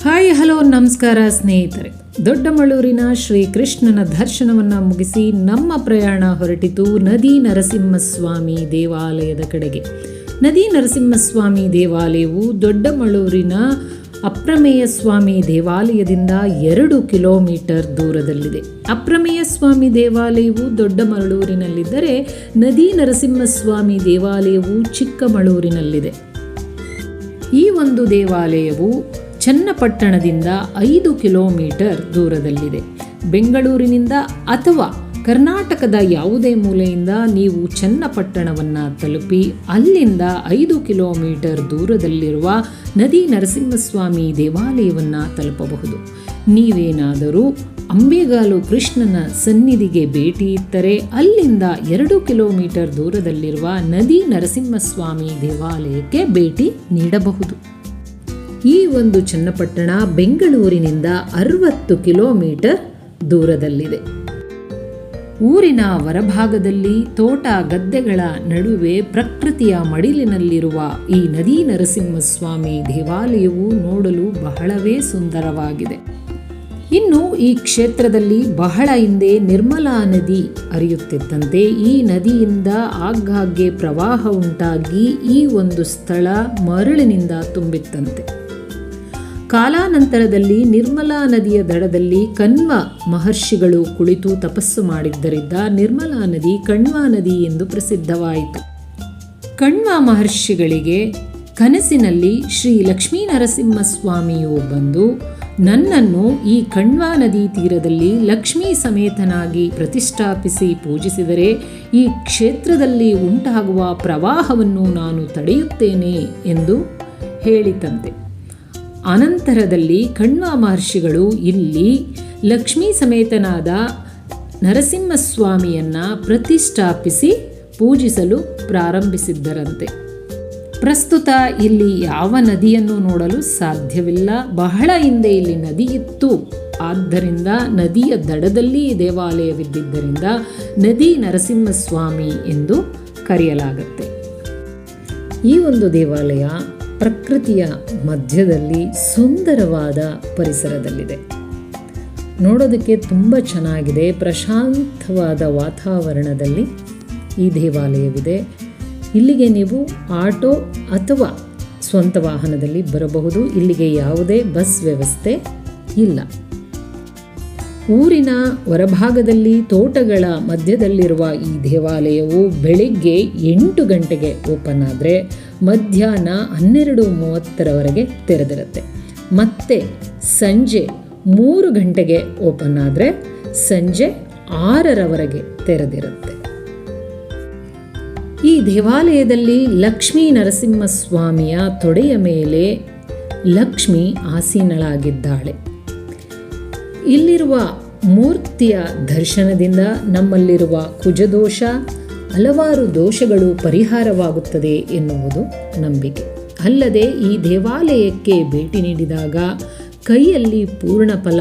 Hi hello ನಮಸ್ಕಾರ ಸ್ನೇಹಿತರೆ. ದೊಡ್ಡಮಳೂರಿನ ಶ್ರೀ ಕೃಷ್ಣನ ದರ್ಶನವನ್ನು ಮುಗಿಸಿ ನಮ್ಮ ಪ್ರಯಾಣ ಹೊರಟಿತು ನದಿ ನರಸಿಂಹಸ್ವಾಮಿ ದೇವಾಲಯದ ಕಡೆಗೆ. ನದಿ ನರಸಿಂಹಸ್ವಾಮಿ ದೇವಾಲಯವು ದೊಡ್ಡಮಳೂರಿನ ಅಪ್ರಮೇಯ ಸ್ವಾಮಿ ದೇವಾಲಯದಿಂದ 2 ಕಿಲೋಮೀಟರ್ ದೂರದಲ್ಲಿದೆ. ಅಪ್ರಮೇಯ ಸ್ವಾಮಿ ದೇವಾಲಯವು ದೊಡ್ಡಮಳೂರಿನಲ್ಲಿದ್ದರೆ ನದಿ ನರಸಿಂಹಸ್ವಾಮಿ ದೇವಾಲಯವು ಚಿಕ್ಕಮಗಳೂರಿನಲ್ಲಿದೆ. ಈ ಒಂದು ದೇವಾಲಯವು ಚನ್ನಪಟ್ಟಣದಿಂದ 5 ಕಿಲೋಮೀಟರ್ ದೂರದಲ್ಲಿದೆ. ಬೆಂಗಳೂರಿನಿಂದ ಅಥವಾ ಕರ್ನಾಟಕದ ಯಾವುದೇ ಮೂಲೆಯಿಂದ ನೀವು ಚನ್ನಪಟ್ಟಣವನ್ನು ತಲುಪಿ ಅಲ್ಲಿಂದ 5 ಕಿಲೋಮೀಟರ್ ದೂರದಲ್ಲಿರುವ ನದಿ ನರಸಿಂಹಸ್ವಾಮಿ ದೇವಾಲಯವನ್ನು ತಲುಪಬಹುದು. ನೀವೇನಾದರೂ ಅಂಬೇಗಾಲು ಕೃಷ್ಣನ ಸನ್ನಿಧಿಗೆ ಭೇಟಿ ಇತ್ತರೆ ಅಲ್ಲಿಂದ 2 ಕಿಲೋಮೀಟರ್ ದೂರದಲ್ಲಿರುವ ನದಿ ನರಸಿಂಹಸ್ವಾಮಿ ದೇವಾಲಯಕ್ಕೆ ಭೇಟಿ ನೀಡಬಹುದು. ಈ ಒಂದು ಚನ್ನಪಟ್ಟಣ ಬೆಂಗಳೂರಿನಿಂದ 60 ಕಿಲೋಮೀಟರ್ ದೂರದಲ್ಲಿದೆ. ಊರಿನ ಹೊರಭಾಗದಲ್ಲಿ ತೋಟ ಗದ್ದೆಗಳ ನಡುವೆ ಪ್ರಕೃತಿಯ ಮಡಿಲಿನಲ್ಲಿರುವ ಈ ನದಿ ನರಸಿಂಹಸ್ವಾಮಿ ದೇವಾಲಯವು ನೋಡಲು ಬಹಳವೇ ಸುಂದರವಾಗಿದೆ. ಇನ್ನು ಈ ಕ್ಷೇತ್ರದಲ್ಲಿ ಬಹಳ ಹಿಂದೆ ನಿರ್ಮಲಾ ನದಿ ಹರಿಯುತ್ತಿದ್ದಂತೆ ಈ ನದಿಯಿಂದ ಆಗಾಗ್ಗೆ ಪ್ರವಾಹ ಉಂಟಾಗಿ ಈ ಒಂದು ಸ್ಥಳ ಮರಳಿನಿಂದ ತುಂಬಿತ್ತಂತೆ. ಕಾಲಾನಂತರದಲ್ಲಿ ನಿರ್ಮಲಾ ನದಿಯ ದಡದಲ್ಲಿ ಕಣ್ವ ಮಹರ್ಷಿಗಳು ಕುಳಿತು ತಪಸ್ಸು ಮಾಡಿದ್ದರಿಂದ ನಿರ್ಮಲಾ ನದಿ ಕಣ್ವ ನದಿ ಎಂದು ಪ್ರಸಿದ್ಧವಾಯಿತು. ಕಣ್ವ ಮಹರ್ಷಿಗಳಿಗೆ ಕನಸಿನಲ್ಲಿ ಶ್ರೀ ಲಕ್ಷ್ಮೀ ನರಸಿಂಹಸ್ವಾಮಿಯು ಬಂದು ನನ್ನನ್ನು ಈ ಕಣ್ವ ನದಿ ತೀರದಲ್ಲಿ ಲಕ್ಷ್ಮೀ ಸಮೇತನಾಗಿ ಪ್ರತಿಷ್ಠಾಪಿಸಿ ಪೂಜಿಸಿದರೆ ಈ ಕ್ಷೇತ್ರದಲ್ಲಿ ಉಂಟಾಗುವ ಪ್ರವಾಹವನ್ನು ನಾನು ತಡೆಯುತ್ತೇನೆ ಎಂದು ಹೇಳಿತಂತೆ. ಅನಂತರದಲ್ಲಿ ಕಣ್ವ ಮಹರ್ಷಿಗಳು ಇಲ್ಲಿ ಲಕ್ಷ್ಮೀ ಸಮೇತನಾದ ನರಸಿಂಹಸ್ವಾಮಿಯನ್ನು ಪ್ರತಿಷ್ಠಾಪಿಸಿ ಪೂಜಿಸಲು ಪ್ರಾರಂಭಿಸಿದ್ದರಂತೆ. ಪ್ರಸ್ತುತ ಇಲ್ಲಿ ಯಾವ ನದಿಯನ್ನು ನೋಡಲು ಸಾಧ್ಯವಿಲ್ಲ. ಬಹಳ ಹಿಂದೆ ಇಲ್ಲಿ ನದಿ ಇತ್ತು. ಆದ್ದರಿಂದ ನದಿಯ ದಡದಲ್ಲಿ ದೇವಾಲಯವಿದ್ದಿದ್ದರಿಂದ ನದಿ ನರಸಿಂಹಸ್ವಾಮಿ ಎಂದು ಕರೆಯಲಾಗುತ್ತೆ. ಈ ಒಂದು ದೇವಾಲಯ ಪ್ರಕೃತಿಯ ಮಧ್ಯದಲ್ಲಿ ಸುಂದರವಾದ ಪರಿಸರದಲ್ಲಿದೆ. ನೋಡೋದಕ್ಕೆ ತುಂಬ ಚೆನ್ನಾಗಿದೆ. ಪ್ರಶಾಂತವಾದ ವಾತಾವರಣದಲ್ಲಿ ಈ ದೇವಾಲಯವಿದೆ. ಇಲ್ಲಿಗೆ ನೀವು ಆಟೋ ಅಥವಾ ಸ್ವಂತ ವಾಹನದಲ್ಲಿ ಬರಬಹುದು. ಇಲ್ಲಿಗೆ ಯಾವುದೇ ಬಸ್ ವ್ಯವಸ್ಥೆ ಇಲ್ಲ. ಊರಿನ ಹೊರಭಾಗದಲ್ಲಿ ತೋಟಗಳ ಮಧ್ಯದಲ್ಲಿರುವ ಈ ದೇವಾಲಯವು ಬೆಳಿಗ್ಗೆ 8 ಗಂಟೆಗೆ ಓಪನ್ ಆದರೆ ಮಧ್ಯಾಹ್ನ 12:30 ತೆರೆದಿರುತ್ತೆ. ಮತ್ತೆ ಸಂಜೆ 3 ಗಂಟೆಗೆ ಓಪನ್ ಆದರೆ ಸಂಜೆ 6 ತೆರೆದಿರುತ್ತೆ. ಈ ದೇವಾಲಯದಲ್ಲಿ ಲಕ್ಷ್ಮೀ ನರಸಿಂಹಸ್ವಾಮಿಯ ತೊಡೆಯ ಮೇಲೆ ಲಕ್ಷ್ಮಿ ಆಸೀನಳಾಗಿದ್ದಾಳೆ. ಇಲ್ಲಿರುವ ಮೂರ್ತಿಯ ದರ್ಶನದಿಂದ ನಮ್ಮಲ್ಲಿರುವ ಕುಜದೋಷ ಹಲವಾರು ದೋಷಗಳು ಪರಿಹಾರವಾಗುತ್ತದೆ ಎನ್ನುವುದು ನಂಬಿಕೆ. ಅಲ್ಲದೆ ಈ ದೇವಾಲಯಕ್ಕೆ ಭೇಟಿ ನೀಡಿದಾಗ ಕೈಯಲ್ಲಿ ಪೂರ್ಣ ಫಲ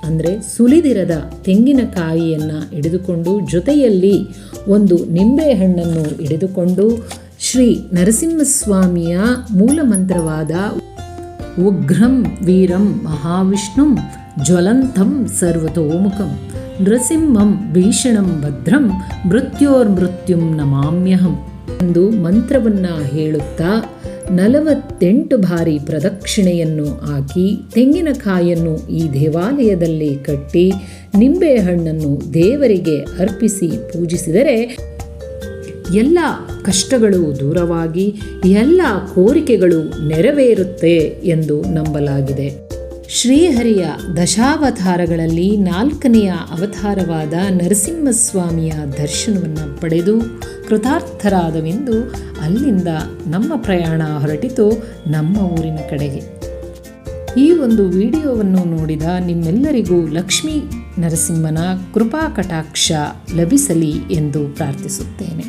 ಅಂದರೆ ಸುಲಿದಿರದ ತೆಂಗಿನಕಾಯಿಯನ್ನು ಹಿಡಿದುಕೊಂಡು ಜೊತೆಯಲ್ಲಿ ಒಂದು ನಿಂಬೆಹಣ್ಣನ್ನು ಹಿಡಿದುಕೊಂಡು ಶ್ರೀ ನರಸಿಂಹಸ್ವಾಮಿಯ ಮೂಲಮಂತ್ರವಾದ ಉಗ್ರಂ ವೀರಂ ಮಹಾವಿಷ್ಣುಂ ಜ್ವಲಂತಂ ಸರ್ವತೋಮುಖಂ ನೃಸಿಂಹಂ ಭೀಷಣಂ ಭದ್ರಂ ಮೃತ್ಯೋರ್ಮೃತ್ಯುಂ ನಮಾಮ್ಯಹಂ ಎಂದು ಮಂತ್ರವನ್ನು ಹೇಳುತ್ತಾ 48 ಬಾರಿ ಪ್ರದಕ್ಷಿಣೆಯನ್ನು ಹಾಕಿ ತೆಂಗಿನಕಾಯನ್ನು ಈ ದೇವಾಲಯದಲ್ಲಿ ಕಟ್ಟಿ ನಿಂಬೆಹಣ್ಣನ್ನು ದೇವರಿಗೆ ಅರ್ಪಿಸಿ ಪೂಜಿಸಿದರೆ ಎಲ್ಲ ಕಷ್ಟಗಳು ದೂರವಾಗಿ ಎಲ್ಲ ಕೋರಿಕೆಗಳು ನೆರವೇರುತ್ತೆ ಎಂದು ನಂಬಲಾಗಿದೆ. ಶ್ರೀಹರಿಯ ದಶಾವತಾರಗಳಲ್ಲಿ 4ನೆಯ ಅವತಾರವಾದ ನರಸಿಂಹಸ್ವಾಮಿಯ ದರ್ಶನವನ್ನು ಪಡೆದು ಕೃತಾರ್ಥರಾದವೆಂದು ಅಲ್ಲಿಂದ ನಮ್ಮ ಪ್ರಯಾಣ ಹೊರಟಿತು ನಮ್ಮ ಊರಿನ ಕಡೆಗೆ. ಈ ಒಂದು ವಿಡಿಯೋವನ್ನು ನೋಡಿದ ನಿಮ್ಮೆಲ್ಲರಿಗೂ ಲಕ್ಷ್ಮೀ ನರಸಿಂಹನ ಕೃಪಾ ಕಟಾಕ್ಷ ಲಭಿಸಲಿ ಎಂದು ಪ್ರಾರ್ಥಿಸುತ್ತೇನೆ.